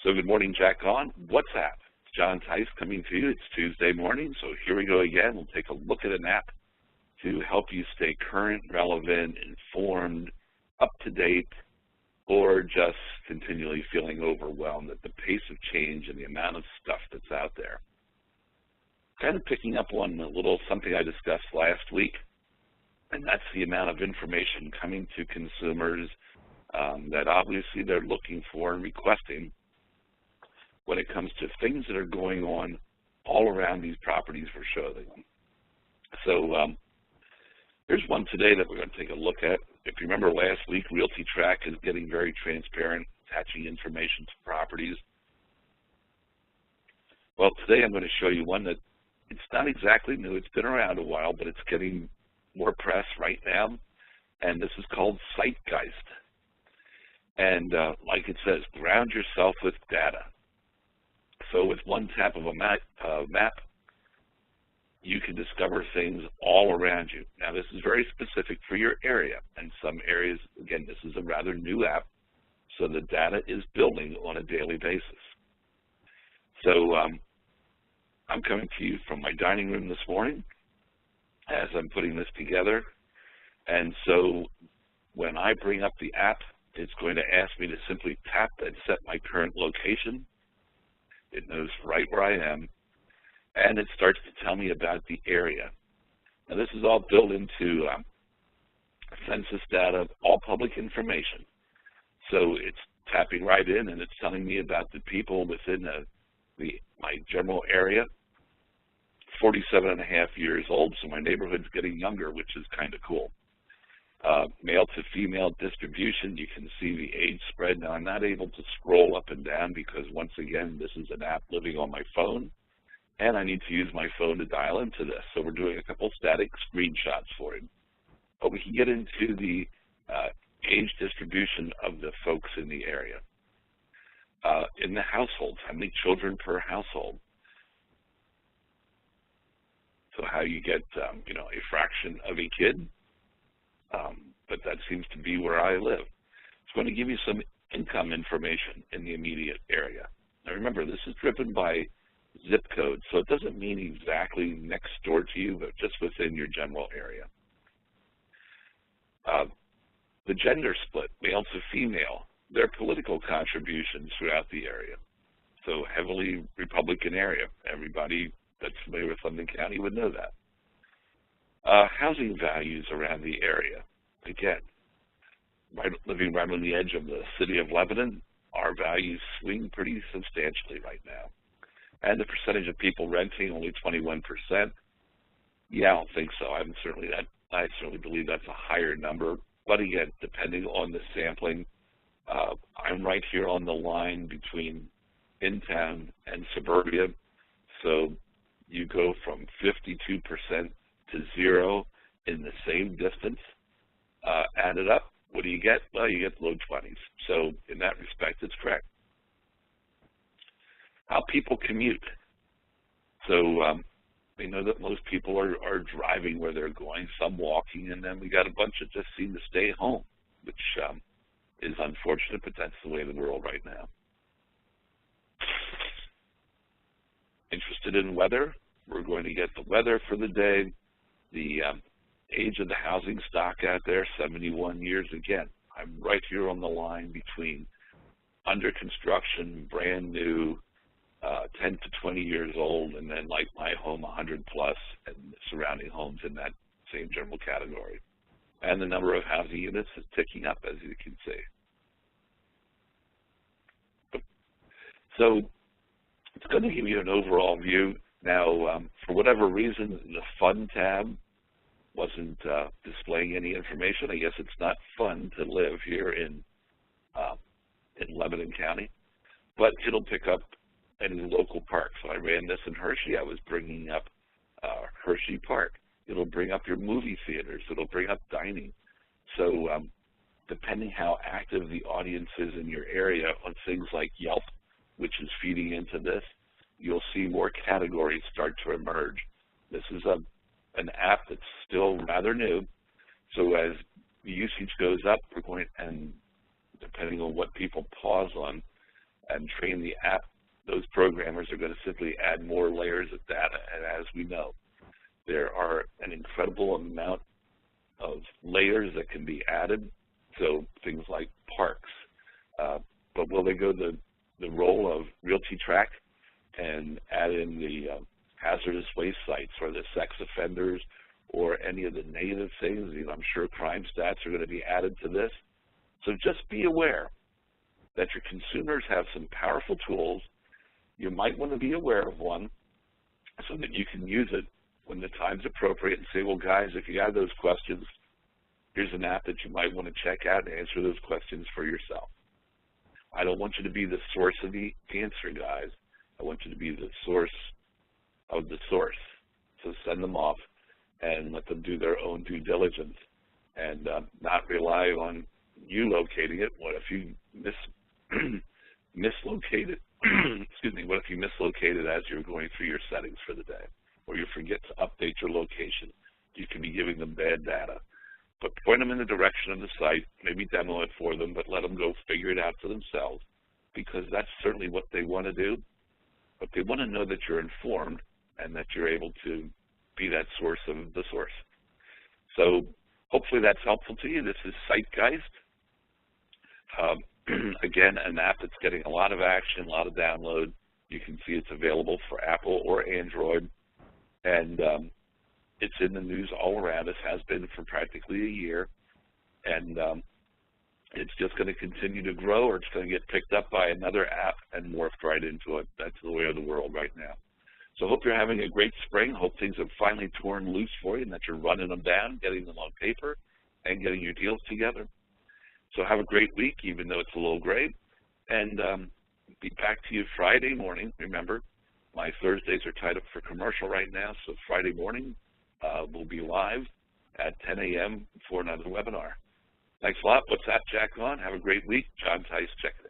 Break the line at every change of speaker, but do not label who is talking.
So good morning, Jack on. What's app? John Tice coming to you. It's Tuesday morning, so here we go again. We'll take a look at an app to help you stay current, relevant, informed, up to date, or just continually feeling overwhelmed at the pace of change and the amount of stuff that's out there. Kind of picking up on a little something I discussed last week, and that's the amount of information coming to consumers that obviously they're looking for and requesting when it comes to things that are going on all around these properties we're showing them. So here's one today that we're going to take a look at. If you remember last week, Realty Track is getting very transparent, attaching information to properties. Well, today I'm going to show you one that it's not exactly new. It's been around a while, but it's getting more press right now, and this is called Sitegeist. And like it says, ground yourself with data. So with one tap of a map, you can discover things all around you. Now, this is very specific for your area, and some areas, again, this is a rather new app, so the data is building on a daily basis. So I'm coming to you from my dining room this morning as I'm putting this together, and so when I bring up the app, it's going to ask me to simply tap and set my current location. It knows right where I am, and it starts to tell me about the area. Now, this is all built into census data, all public information. So it's tapping right in, and it's telling me about the people within my general area. 47 and a half years old, so my neighborhood's getting younger, which is kind of cool. Male to female distribution, you can see the age spread. Now, I'm not able to scroll up and down because, once again, this is an app living on my phone, and I need to use my phone to dial into this. So we're doing a couple static screenshots for it. But we can get into the age distribution of the folks in the area. In the households, how many children per household? So how you get, a fraction of a kid. But that seems to be where I live. It's going to give you some income information in the immediate area. Now remember, this is driven by zip code, so it doesn't mean exactly next door to you, but just within your general area. The gender split, male to female, their political contributions throughout the area. So heavily Republican area. Everybody that's familiar with London County would know that. Housing values around the area. Again, living right on the edge of the city of Lebanon, our values swing pretty substantially right now. And the percentage of people renting, only 21%. Yeah, I don't think so. I certainly believe that's a higher number. But again, depending on the sampling, I'm right here on the line between in-town and suburbia. So you go from 52% to 0 in the same distance. Add it up, what do you get? Well, you get low 20s. So in that respect, it's correct. How people commute. So we know that most people are driving where they're going, some walking, and then we got a bunch that just seem to stay home, which is unfortunate, but that's the way of the world right now. Interested in weather? We're going to get the weather for the day, the age of the housing stock out there, 71 years. Again, I'm right here on the line between under construction, brand new, 10 to 20 years old, and then like my home, 100 plus, and surrounding homes in that same general category. And the number of housing units is ticking up, as you can see. So it's going to give you an overall view. Now, for whatever reason, the Fun tab wasn't displaying any information. I guess it's not fun to live here in Lebanon County, but it'll pick up any local park. So I ran this in Hershey. I was bringing up Hershey Park. It'll bring up your movie theaters. It'll bring up dining. So depending how active the audience is in your area on things like Yelp, which is feeding into this, you'll see more categories start to emerge. This is an app that's still rather new, so as the usage goes up, we're going, and depending on what people pause on, and train the app, those programmers are going to simply add more layers of data. And as we know, there are an incredible amount of layers that can be added, so things like parks. But will they go the role of Realty Track and add in the hazardous waste sites or the sex offenders or any of the negative things? You know, I'm sure crime stats are going to be added to this. So just be aware that your consumers have some powerful tools. You might want to be aware of one so that you can use it when the time's appropriate and say, well, guys, if you have those questions, here's an app that you might want to check out and answer those questions for yourself. I don't want you to be the source of the answer, guys. I want you to be the source of the source. So send them off and let them do their own due diligence and not rely on you locating it. What if you mislocated? Excuse me. What if you mislocated as you're going through your settings for the day, or you forget to update your location? You can be giving them bad data. But point them in the direction of the site, maybe demo it for them, but let them go figure it out for themselves, because that's certainly what they want to do. But they want to know that you're informed and that you're able to be that source of the source. So hopefully that's helpful to you. This is Sitegeist. Again, an app that's getting a lot of action, a lot of download. You can see it's available for Apple or Android. And it's in the news all around us, has been for practically a year. And it's just going to continue to grow, or it's going to get picked up by another app and morphed right into it. That's the way of the world right now. So hope you're having a great spring. Hope things have finally torn loose for you and that you're running them down, getting them on paper, and getting your deals together. So have a great week, even though it's a little gray. And be back to you Friday morning. Remember, my Thursdays are tied up for commercial right now, so Friday morning we'll be live at 10 a.m. for another webinar. Thanks a lot. What's that, Jack on? Have a great week. John Tice checking out.